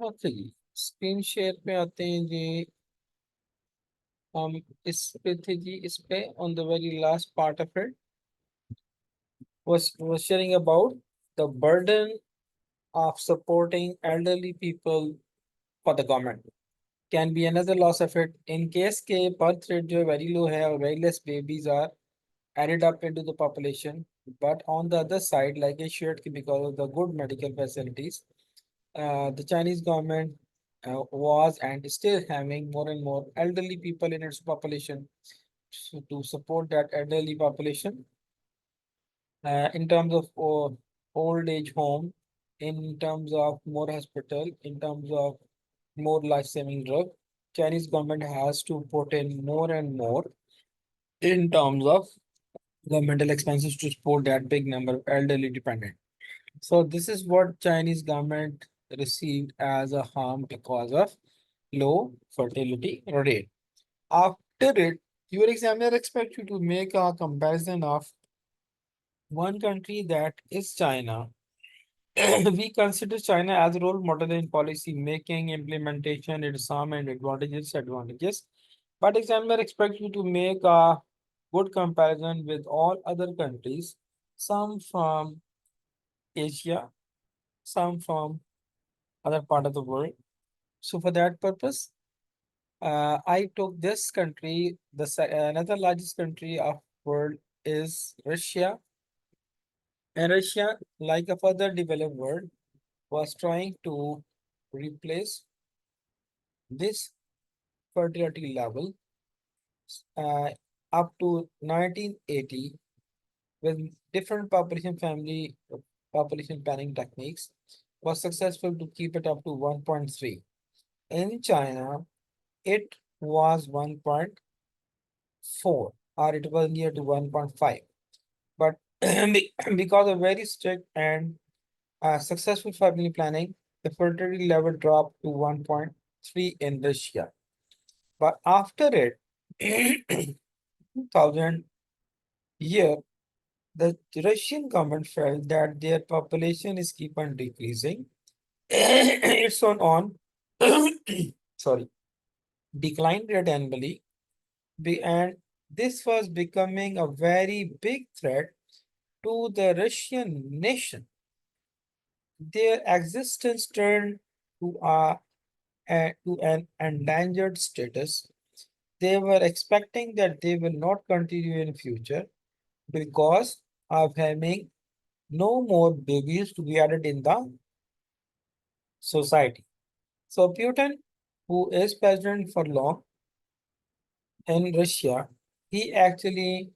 Okay जी, screen share पे आते हैं जी। हम इस पे थे जी, इस पे on the very last part of it was sharing about the burden of supporting elderly people for the government can be another loss of it in case के birth rate जो है very low है और very less babies are added up into the population. But on the other side, like I shared, because of the good medical facilities, the Chinese government was and still having more and more elderly people in its population. So to support that elderly population, in terms of old age home, in terms of more hospital, in terms of more life-saving drug, Chinese government has to put in more and more in terms of governmental expenses to support that big number of elderly dependent. So this is what Chinese government received as a harm because of low fertility rate. After it, your examiner expects you to make a comparison of one country that is China. We consider China as a role model in policy making, implementation, its harm and advantages. But examiner expects you to make a good comparison with all other countries, some from Asia, some from other part of the world. So for that purpose, I took this country. Another largest country of world is Russia, and Russia, like a further developed world, was trying to replace this fertility level uh, up to 1980 with different population planning techniques was successful to keep it up to 1.3. In China, it was 1.4 or it was near to 1.5. But because of very strict and successful family planning, the fertility level dropped to 1.3 in Russia. But after it, 2000 year, the Russian government felt that their population is keep on decreasing. It's on sorry, decline rate annually, and this was becoming a very big threat to the Russian nation. Their existence turned to an endangered status. They were expecting that they will not continue in future because of having no more babies to be added in the society. So Putin, who is president for long in Russia, he actually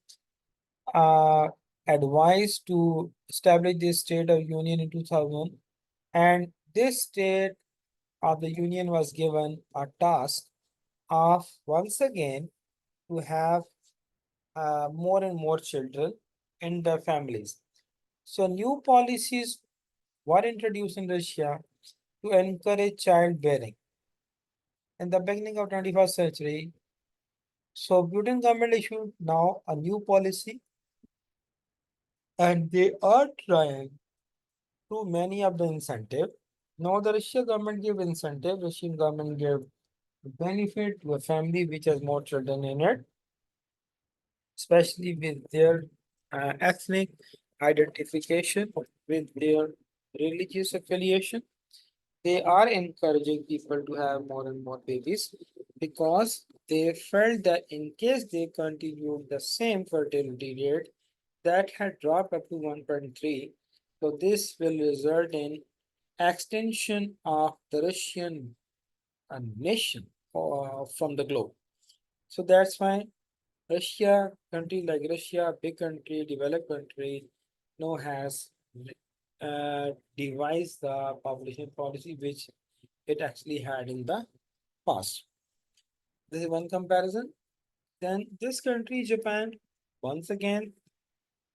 uh, advised to establish this state of union in 2000, and this state of the union was given a task of once again to have more and more children in the families. So new policies were introduced in Russia to encourage childbearing. In the beginning of 21st century, so Putin government issued now a new policy and they are trying to many of the incentive. Now the Russian government give incentive, Russian government give benefit to a family which has more children in it, especially with their ethnic identification, with their religious affiliation. They are encouraging people to have more and more babies because they felt that in case they continued the same fertility rate that had dropped up to 1.3, so this will result in extinction of the Russian nation from the globe. So that's why Russia, country like Russia, big country, developed country, now has devised the population policy which it actually had in the past. This is one comparison. Then this country, Japan, once again,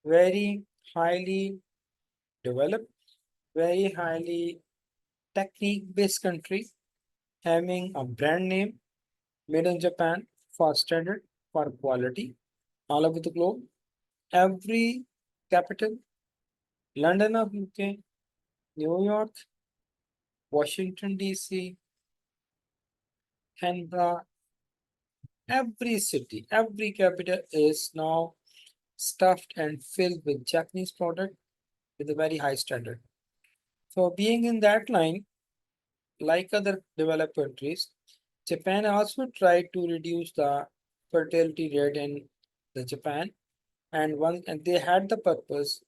very highly developed, very highly technique-based country, having a brand name made in Japan for standard, for quality, all over the globe. Every capital, London of UK, New York, Washington DC, Canberra, every city, every capital is now stuffed and filled with Japanese product with a very high standard. So being in that line, like other developed countries, Japan also tried to reduce the fertility rate in the Japan, and they had the purpose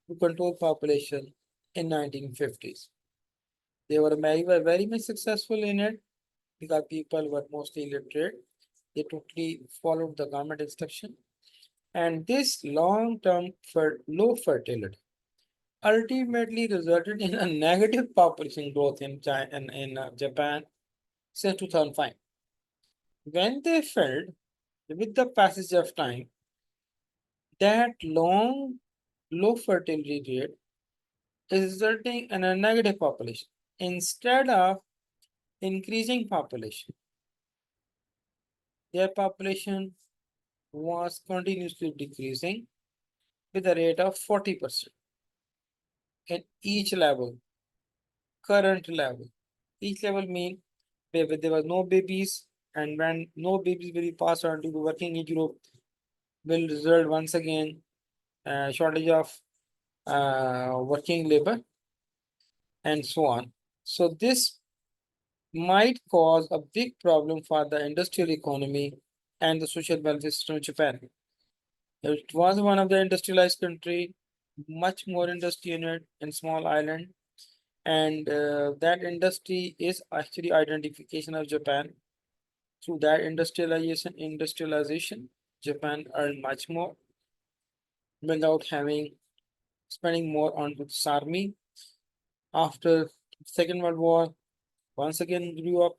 to control population in 1950s. Were very much successful in it because people were mostly illiterate. They totally followed the government instruction, and this long-term for low fertility ultimately resulted in a negative population growth in China and in Japan since 2005. When they felt with the passage of time that long low fertility rate is resulting in a negative population instead of increasing population. Their population was continuously decreasing with a rate of 40% in each level, current level. Each level mean where there was no babies, and when no babies will be passed on to the working age group, will result once again shortage of working labor and so on. So this might cause a big problem for the industrial economy and the social welfare system of Japan. It was one of the industrialized country, much more industry in it in small island, and that industry is actually identification of Japan. Through that industrialization, Japan earned much more without having spending more on its army. After Second World War, once again grew up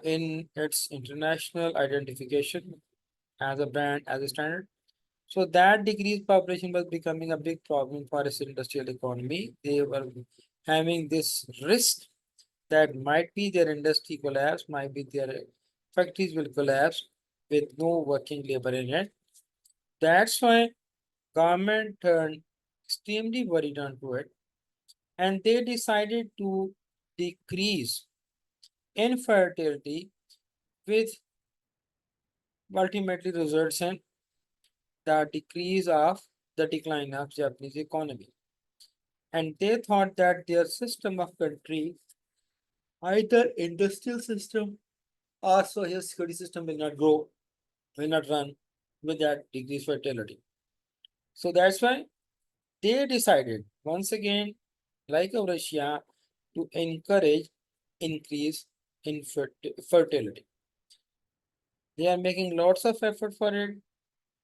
in its international identification as a brand, as a standard. So that decreased population was becoming a big problem for its industrial economy. They were having this risk that might be their industry collapse, might be their factories will collapse with no working labor in it. That's why government turned extremely worried onto it, and they decided to decrease infertility, which ultimately results in the decrease of the decline of Japanese economy. And they thought that their system of country, either industrial system or social security system will not grow, will not run with that decreased fertility. So that's why they decided once again, like of Russia, to encourage increase in fertility. They are making lots of effort for it.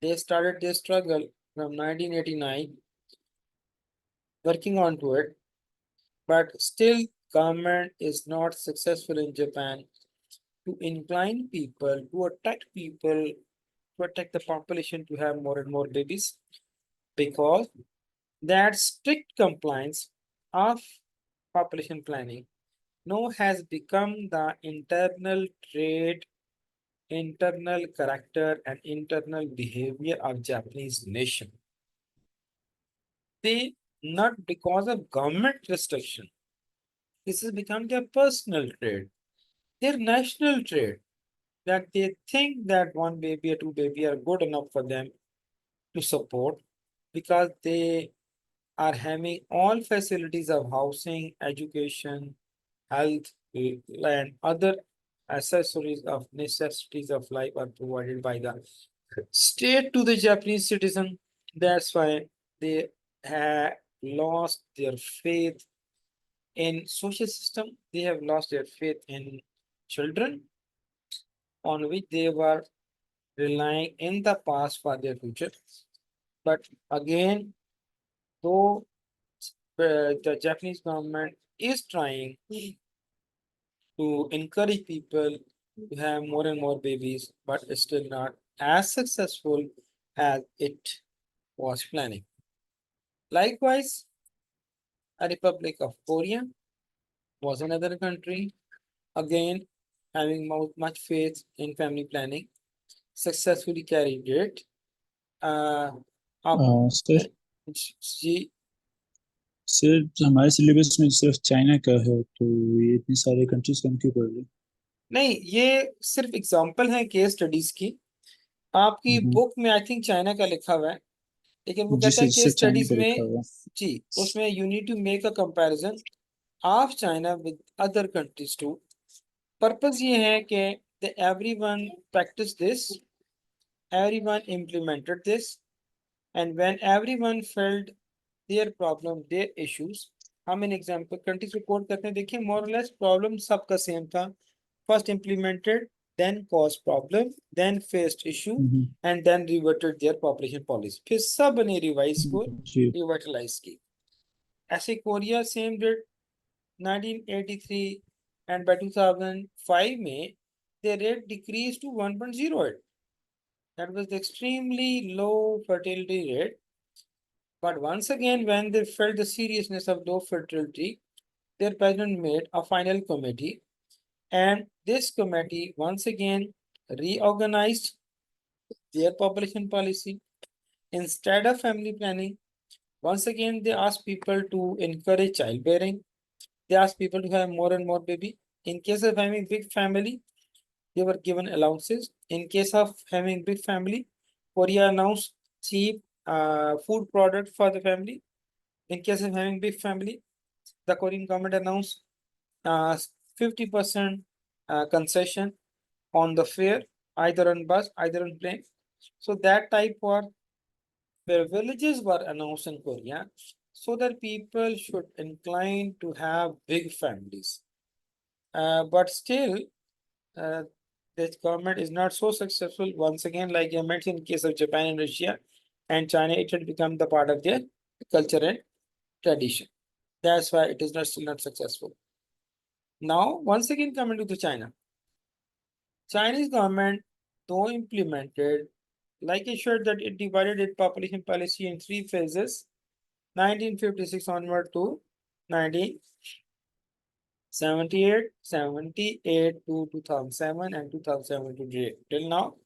They started their struggle from 1989, working onto it, but still government is not successful in Japan to incline people, to attack the population to have more and more babies, because that strict compliance of population planning now has become the internal trait, internal character, and internal behavior of Japanese nation. They not because of government restriction. This has become their personal trait, their national trait, that they think that one baby or two baby are good enough for them to support because they are having all facilities of housing, education, health, and other accessories of necessities of life are provided by the state to the Japanese citizen. That's why they have lost their faith in social system. They have lost their faith in children on which they were relying in the past for their future. But again, though the Japanese government is trying to encourage people to have more and more babies, but it's still not as successful as it was planning. Likewise, a Republic of Korea was another country, again having much faith in family planning, successfully carried it. Uh, up, Sir, she sir हमारे syllabus में सिर्फ China का है, तो ये इतनी सारे countries कम क्यों पड़ रही? नहीं, ये सिर्फ एग्जांपल है केस स्टडीज की। आपकी हम्म। बुक में आई थिंक चाइना का लिखा हुआ है, लेकिन वो जी कहता है सर, केस सिर्फ चाइना स्टडीज का में। लिखा हुआ। जी, उसमें you need to make a comparison of China with other countries too. Purpose ये है कि everyone practiced this, everyone implemented this, and when everyone felt their problem, their issues, हम इन एग्जाम्पल कंट्रीज को कोट करते हैं। देखिए, मोरलेस प्रॉब्लम सबका सेम था। First implemented, then cause problem, then faced issue, hmm. And then reverted their population policy. फिर सब ने रिवाइज को जी। रिवर्टलाइज की। ऐसे Korea same date 1983, and by 2005 में their rate decreased to 1.08. That was the extremely low fertility rate. But once again, when they felt the seriousness of low fertility, their president made a final committee, and this committee once again reorganized their population policy. Instead of family planning, once again they asked people to encourage childbearing. They asked people to have more and more baby. In case of having big family, they were given allowances. In case of having big family, Korea announced cheap food product for the family. In case of having big family, the Korean government announced 50% concession on the fare, either on bus, either on plane. So that type of privileges were announced in Korea, so that people should incline to have big families. But still, uh, the government is not so successful. Once again, like I mentioned, in case of Japan and Russia and China, it had become the part of their culture and tradition. That's why it is not still not successful. Now, once again, coming to the China, Chinese government though implemented, like I showed, that it divided its population policy in three phases: 1956 onward to 1978, 78 to 2007, and 2007 to till now.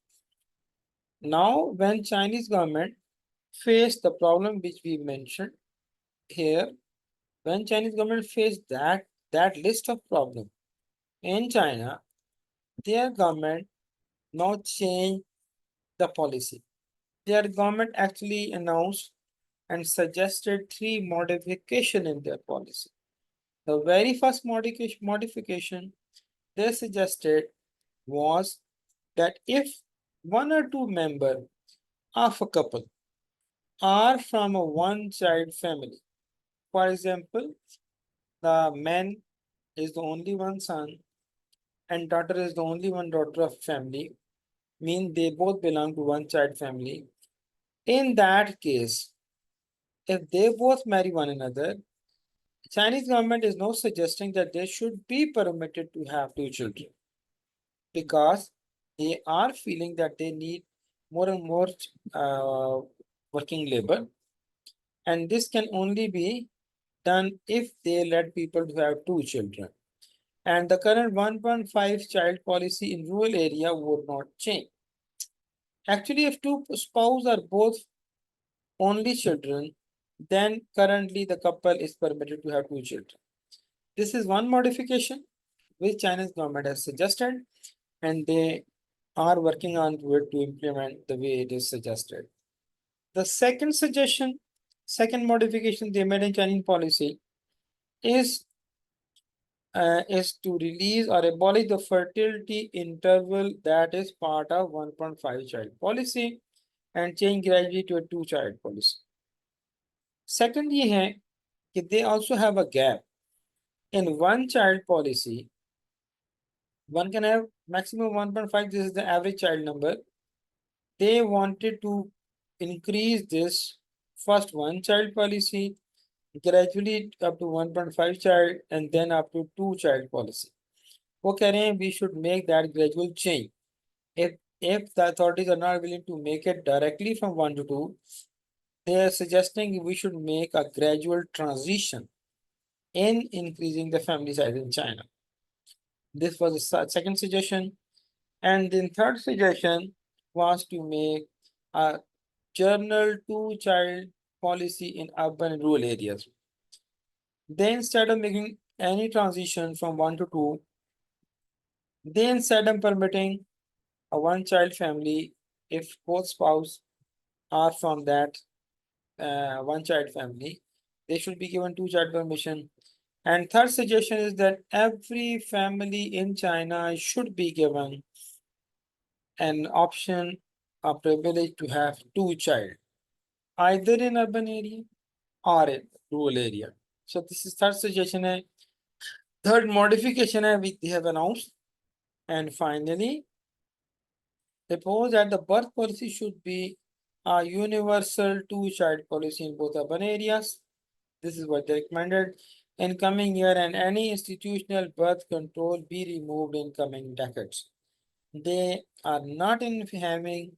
Now, when Chinese government faced the problem which we mentioned here, when Chinese government faced that list of problem in China, their government now changed the policy. Their government actually announced and suggested three modification in their policy. The very first modification they suggested was that if one or two member of a couple are from a one child family, for example, the man is the only one son and daughter is the only one daughter of family, mean they both belong to one child family. In that case, if they both marry one another, Chinese government is now suggesting that they should be permitted to have two children, because they are feeling that they need more and more uh, working labor, and this can only be done if they let people to have two children. And the current 1.5 child policy in rural area would not change. Actually, if two spouses are both only children, then currently the couple is permitted to have two children. This is one modification which Chinese government has suggested, and they are working on it to implement the way it is suggested. The second suggestion, second modification they made in Chinese policy is is to release or abolish the fertility interval that is part of 1.5 child policy and change gradually to a two child policy. Second ये है कि they also have a gap in one child policy. One can have maximum 1.5. This is the average child number. They wanted to increase this first one child policy gradually up to 1.5 child and then up to two child policy. वो कह रहे हैं we should make that gradual change. If the authorities are not willing to make it directly from one to two, they are suggesting we should make a gradual transition in increasing the family size in China. This was the second suggestion. And the third suggestion was to make a general two-child policy in urban and rural areas. They instead of making any transition from 1 to 2, they instead of permitting a one-child family if both spouse are from that one-child family, they should be given two-child permission. And third suggestion is that every family in China should be given an option, a privilege to have two child, either in urban area or in rural area. So this is third suggestion है. Third modification है we have announced. And finally, propose that the birth policy should be a universal two-child policy in both urban areas. This is what they recommended in coming year, and any institutional birth control be removed in coming decades. They are not in having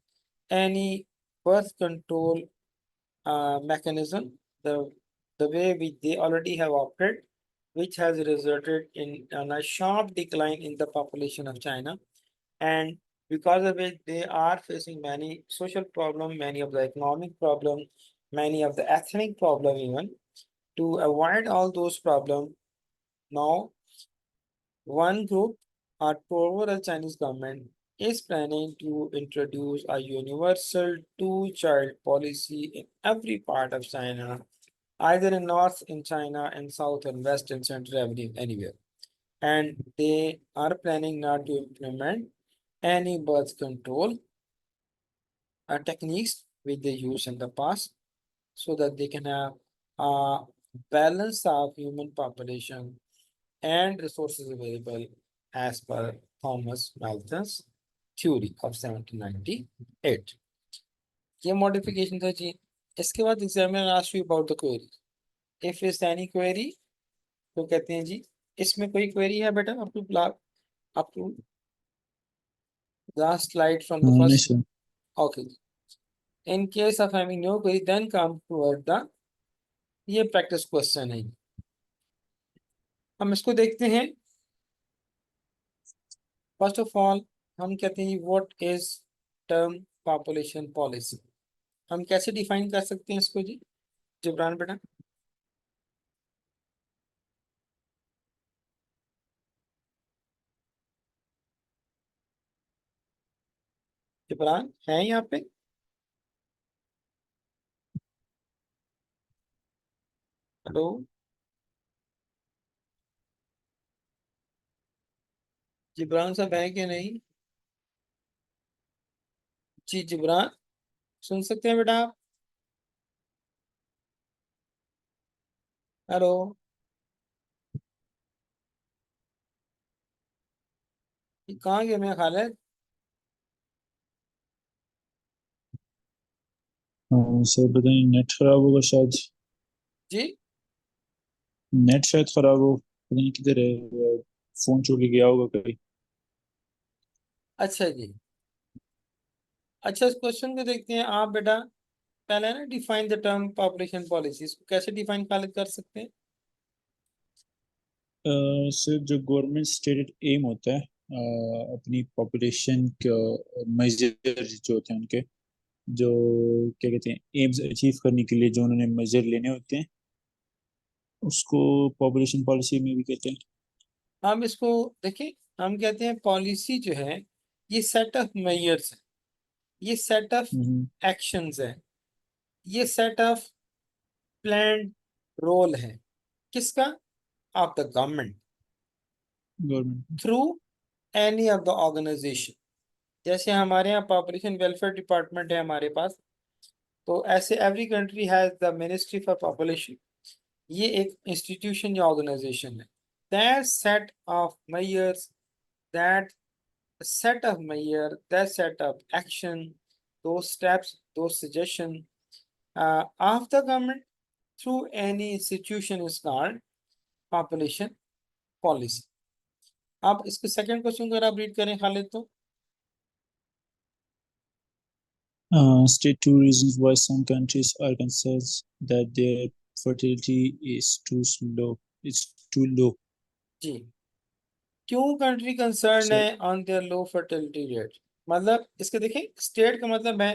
any birth control mechanism, the way they already have opted, which has resulted in a sharp decline in the population of China. And because of it, they are facing many social problems, many of the economic problems, many of the ethnic problem even. To avoid all those problems, now one group, our overall Chinese government, is planning to introduce a universal two-child policy in every part of China, either in north in China and south and west and central anywhere. And they are planning not to implement any birth control techniques which they used in the past, so that they can have a balance of human population and resources available as per Thomas Malthus theory of 1798. ये modification था जी. इसके बाद examiner ask you about the query. If is any query, तो कहते हैं जी इसमें कोई query है बेटा up to last slide from the नहीं first. Sir. Okay. In case of having no query, then come toward the, ये practice question है. हम इसको देखते हैं. फर्स्ट ऑफ ऑल हम कहते हैं what is term population policy. हम कैसे डिफाइन कर सकते हैं इसको जी जिब्रान बेटा. जिब्रान है यहाँ पे. हेलो जिब्रान साहब है कि नहीं. जी जिब्रान सुन सकते हैं बेटा आप. हेलो ये कहाँ गए मैं खालिद. हाँ, सर पता नहीं नेट खराब होगा शायद. जी नेट शायद खराब हो, पता नहीं किधर है. फोन छोड़ के गया होगा कहीं. अच्छा जी. अच्छा इस क्वेश्चन को देखते हैं आप बेटा. पहले है ना define the term population policy. इसको कैसे डिफाइन खालिद कर सकते हैं. सर जो गवर्नमेंट स्टेटेड एम होता है अपनी पॉपुलेशन मेजर जो होते हैं उनके, जो क्या कहते हैं, एम्स अचीव करने के लिए जो उन्होंने मेजर लेने होते हैं, उसको पॉपुलेशन पॉलिसी में भी कहते हैं. हम इसको देखिए. हम कहते हैं पॉलिसी जो है ये सेट ऑफ मेजर्स है, ये सेट ऑफ हम्म. एक्शंस है, ये सेट ऑफ प्लान रोल है. किसका. Of the government government. Through any of the organisation. जैसे हमारे यहाँ पॉपुलेशन वेलफेयर डिपार्टमेंट है हमारे पास, तो ऐसे every country has the ministry for population. ये एक इंस्टीट्यूशन या ऑर्गेनाइजेशन है. That set of measures, that set of measure, that set of action, those steps, those suggestion of the government through any institution is called population policy. अब इसके second question को अगर आप read करें खालिद तो. State two reasons why some countries are concerned that their fertility is too slow. It's too low. जी क्यों country concern sir. है on their low fertility rate. मतलब इसके देखें स्टेट का मतलब है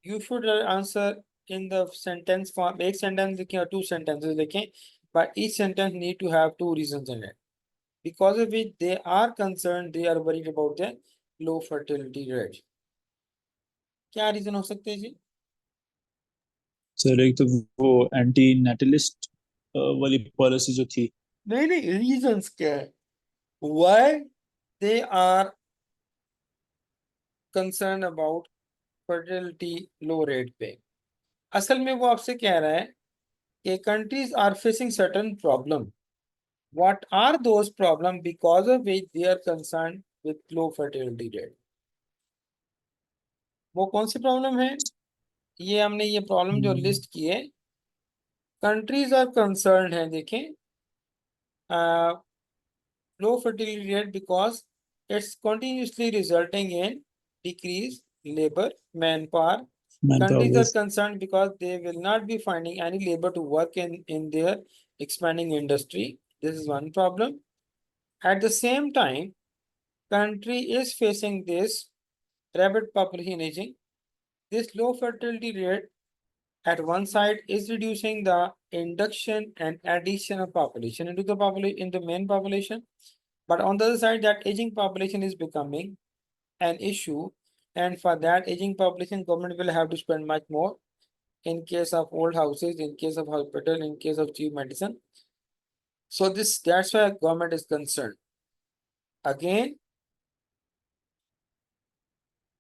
you should answer in the sentence form. एक sentence लिखें और टू सेंटेंसेस लिखें. but each sentence need to have two reasons in it, because of which they are concerned, they are worried about the low fertility rate. क्या reason हो सकते हैं जी? Sir एक तो वो एंटी नेटलिस्ट वाली पॉलिसी जो थी। नहीं नहीं, रीजंस क्या है? Why they are concerned about fertility low rate पे? असल में वो आपसे कह रहा है कि countries are facing certain problem. What are those problem because of which they are concerned with low fertility rate? वो कौन सी प्रॉब्लम है? ये हमने ये प्रॉब्लम जो लिस्ट की है, कंट्रीज आर कंसर्न है, देखें, low fertility rate because it's continuously resulting in decreased labor manpower. Countries are man concerned because they will not be finding any labor to work in their expanding industry. This is one problem. At the same time, country is facing this rapid population aging. This low fertility rate at one side is reducing the induction and addition of population into the population, in the main population. But on the other side, that aging population is becoming an issue. And for that aging population, government will have to spend much more in case of old houses, in case of hospital, in case of cheap medicine. So that's why government is concerned. Again,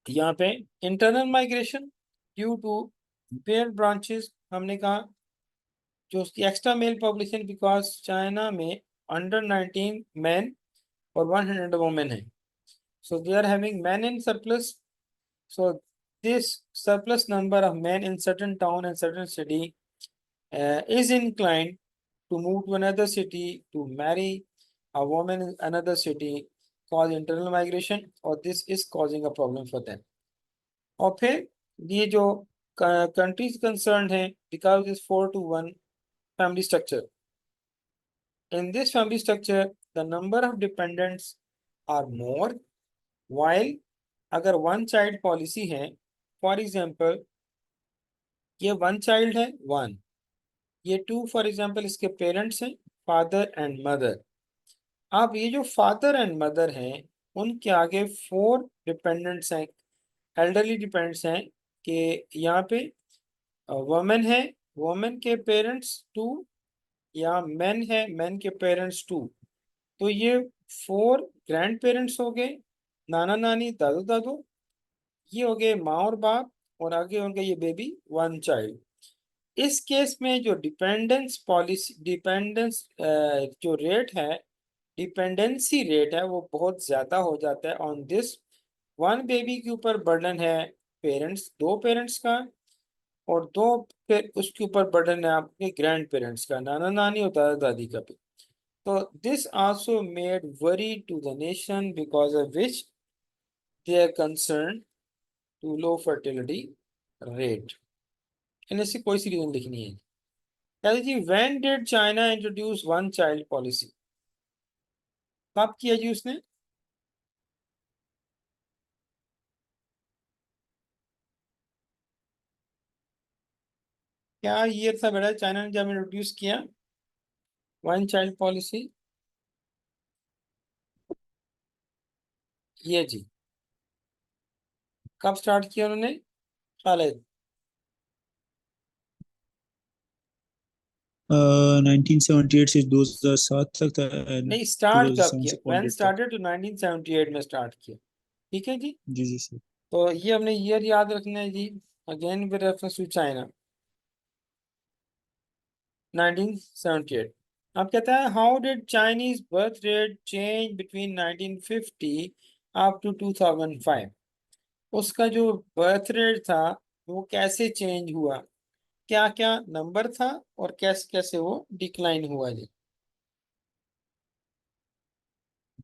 यहाँ पे internal migration due to pair branches, हमने कहा जो उसकी extra mail population, because China में under 19 man और 100 women है, so they are having men in surplus. So this surplus number of men in certain town and certain city is inclined to move to another city to marry a woman in another city, cause internal migration, or this is causing a problem for them. और फिर ये जो countries concerned हैं, because this 4-to-1 family structure. In this family structure, the number of dependents are more, while अगर one child policy है, for example, ये one child है, one, ये two, for example, इसके parents हैं, father and mother. अब ये जो father and mother हैं, उनके आगे 4 dependents हैं, elderly dependents हैं, कि यहाँ पे woman है, woman के parents 2, या men है, men के parents 2. तो ये 4 ग्रैंड पेरेंट्स हो गए, नाना नानी दादू दादू, ये हो गए माँ और बाप, और आगे उनका ये बेबी 1 चाइल्ड. इस केस में जो डिपेंडेंस पॉलिसी, डिपेंडेंस जो रेट है, डिपेंडेंसी रेट है, वो बहुत ज्यादा हो जाता है ऑन दिस 1 बेबी के ऊपर बर्डन है पेरेंट्स, 2 पेरेंट्स का, और 2 फिर उसके ऊपर बर्डन है आपके ग्रैंड पेरेंट्स का, नाना नानी और दादा दादी का भी. So this also made worry to the nation, because of which they are concerned to low fertility rate. इन्हें से कोई सी रीजन लिखनी है. कहते जी, when did China introduce one child policy? कब किया जी उसने? क्या ईयर था बेटा चाइना ने जब इंट्रोड्यूस किया वन चाइल्ड पॉलिसी? ये जी, कब स्टार्ट किया उन्होंने खालिद? 1978 से 2007 तक था। नहीं, स्टार्ट कब 2007 किया? से व्हेन कंप्लीट था। स्टार्टेड टू 1978 में स्टार्ट किया. ठीक है जी. जी जी सर। तो ये हमने ईयर याद रखना है जी. Again with reference to China, 1978. अब कहता है, how did Chinese birth rate change between 1950 up to 2005? उसका जो बर्थ रेट था वो कैसे चेंज हुआ, क्या क्या नंबर था, और कैसे कैसे वो डिक्लाइन हुआ जी.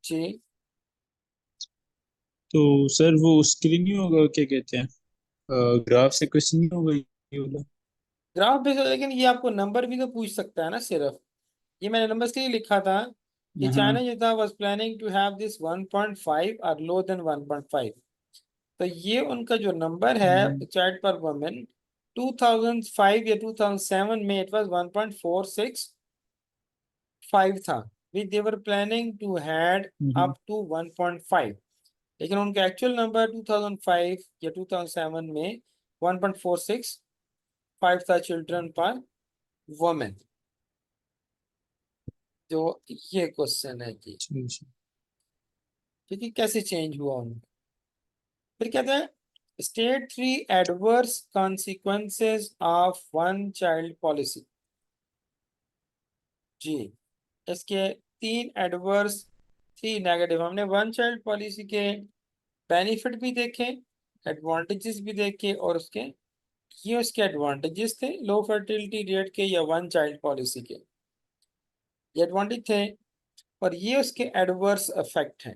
जी, तो सर वो उसके लिए नहीं होगा, क्या कहते हैं, ग्राफ से क्वेश्चन नहीं होगा ये वाला? ग्राफ बेस, लेकिन ये आपको नंबर भी तो पूछ सकता है ना सिर्फ. ये मैंने नंबर्स के लिए लिखा था कि चाइना हाँ। जो था was planning to have this 1.5 और लो देन 1.5. तो ये उनका जो नंबर है चाइल्ड पर वुमेन, 2005 या 2007 में इट वाज 1.46, 1.5 था, which they were planning to had up to 1.5, लेकिन उनका एक्चुअल नंबर 2005 या 2007 में 1.46 था चिल्ड्रन पर वुमेन। तो ये क्वेश्चन है कि ठीक है। ठीक है, कैसे चेंज हुआ उनका। फिर कहते हैं state 3 adverse consequences of one child policy. जी, इसके 3 एडवर्स 3 नेगेटिव, हमने वन चाइल्ड पॉलिसी के बेनिफिट भी देखे, एडवांटेजेस भी देखे, और उसके ये उसके एडवांटेजेस थे लो फर्टिलिटी रेट के या वन चाइल्ड पॉलिसी के, ये एडवांटेज थे, और ये उसके एडवर्स इफेक्ट हैं।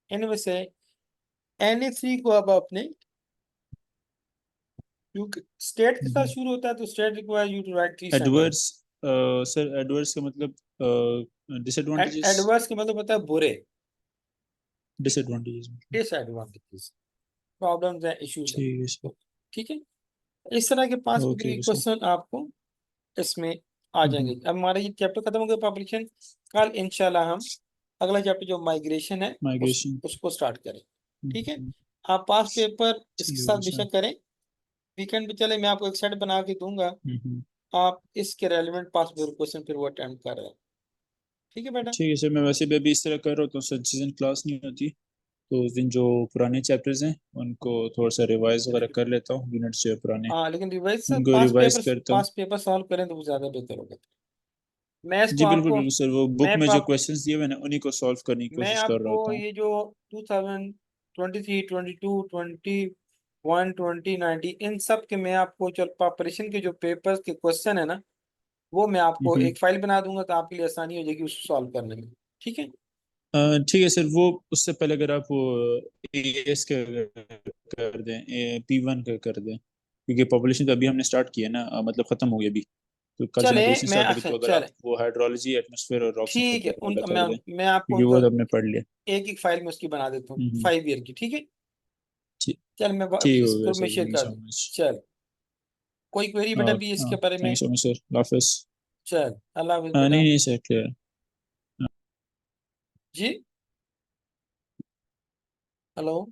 इनमें से एनी थ्री को अब अपने, क्योंकि स्टेट के साथ शुरू होता है तो state require you to write 3 sentence. Adverse, sir adverse का मतलब डिसएडवांटेजेस। एडवर्स के मतलब होता है बुरे, डिसएडवांटेजेस मतलब। डिसएडवांटेजेस, प्रॉब्लम्स हैं, इश्यूज हैं। ठीक है सर। ठीक है, इस तरह के 5 ओके सर। क्वेश्चन आपको इसमें आ जाएंगे। अब हमारा ये चैप्टर खत्म हो गया पब्लिकेशन, कल इंशाल्लाह हम अगला चैप्टर जो माइग्रेशन है माइग्रेशन। उसको स्टार्ट करें। ठीक है, आप पास पेपर इसके ठीक साथ है सर। बेशक करें, वीकेंड पे चले, मैं आपको एक सेट बना के दूंगा, आप इसके रेलिवेंट पास पेपर क्वेश्चन फिर वो अटेम्प्ट कर रहे हैं। ठीक है बेटा। ठीक है सर, मैं वैसे भी अभी इस तरह कर रहा हूँ, तो सर जिस दिन क्लास नहीं होती तो उस दिन जो पुराने चैप्टर्स हैं उनको थोड़ा सा रिवाइज वगैरह कर लेता हूँ, यूनिट्स जो है पुराने हाँ, लेकिन रिवाइज से उनको रिवाइज करता हूँ। पास पेपर सॉल्व करें तो वो ज्यादा बेहतर होगा। मैं इसको जी बिल्कुल आपको बिल्कुल सर, वो बुक मैं में जो पाप क्वेश्चंस दिए हुए हैं ना उन्हीं को सॉल्व करने की मैं कोशिश कर रहा आपको होता हूँ। ये जो 2023 22 21 20 19 इन सब के मैं आपको चल प्रिपरेशन के जो पेपर्स के क्वेश्चन है ना, वो मैं आपको हम्म। एक फाइल बना दूंगा, तो आपके लिए आसानी हो जाएगी उसको सॉल्व करने में। ठीक है। ठीक है सर, वो उससे पहले अगर आप वो एएस का कर दें, P1 का कर दें, क्योंकि पॉपुलेशन तो अभी हमने स्टार्ट किया है ना, मतलब खत्म हो गया अभी, तो कल से चले माइग्रेशन मैं स्टार्ट होगी, अच्छा तो अगर आप चले वो हाइड्रोलॉजी एटमॉस्फेयर और रॉक्स एंड ठीक है, फॉस्फेट वाला उनका कर दें, मैं आपको क्योंकि उनका वो तो हमने पढ़ लिया। एक एक फाइल में उसकी बना देता हूँ हम्म। 5 ईयर की। ठीक है, ठीक। चल मैं ठीक इस हो गया ग्रुप में सर, शेयर थैंक यू कर सो दूँ। मच। चल, कोई क्वेरी बेटा भी इसके बारे थैंक में। यू सो मच सर, हाफिज। चल, अल्लाह हाफिज नहीं बेटा। नहीं सर, क्लियर। जी, हेलो।